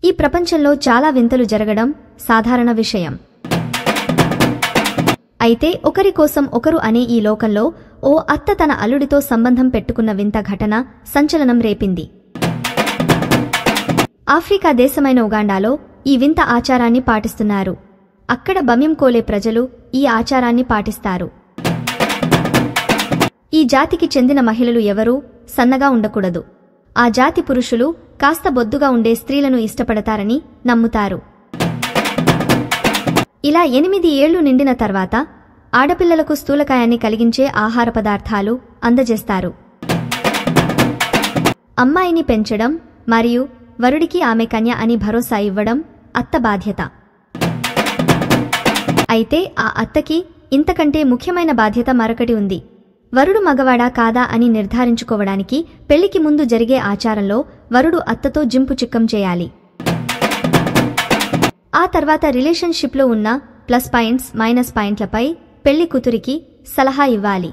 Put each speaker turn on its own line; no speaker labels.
ఈ ప్రపంచంలో చాలా వింతలు జరగడం సాధారణ విషయం. అయితే ఒకరి కోసం ఒకరు అనే ఈ లోకంలో ఓ అత్త తన అల్లుడితో సంబంధం పెట్టుకున్న వింత ఘటన సంచలనం రేపింది. ఆఫ్రికా దేశమైన ఉగాండాలో ఈ వింత ఆచారాన్ని పాటిస్తున్నారు. అక్కడ బమ్యంకోలే ప్రజలు ఈ ఆచారాన్ని పాటిస్తారు. ఈ జాతికి చెందిన మహిళలు ఎవరూ సన్నగా ఉండకూడదు. ఆ జాతి పురుషులు కాస్త బొద్దుగా ఉండే స్త్రీలను ఇష్టపడతారని నమ్ముతారు. ఇలా 8 ఏళ్లు నిండిన తర్వాత ఆడపిల్లలకు స్థూలకాయాన్ని కలిగించే ఆహార పదార్థాలు అందజేస్తారు. అమ్మాయిని పెంచడం మరియు వరుడికి ఆమె కన్య అని భరోసా ఇవ్వడం అత్త బాధ్యత. అయితే ఆ అత్తకి ఇంతకంటే ముఖ్యమైన బాధ్యత మరొకటి ఉంది. వరుడు మగవాడా కాదా అని నిర్ధారించుకోవడానికి పెళ్లికి ముందు జరిగే ఆచారంలో వరుడు అత్తతో జింపు చిక్కం చేయాలి. ఆ తర్వాత రిలేషన్షిప్లో ఉన్న ప్లస్ పాయింట్స్ మైనస్ పాయింట్లపై పెళ్లి కూతురికి సలహా ఇవ్వాలి.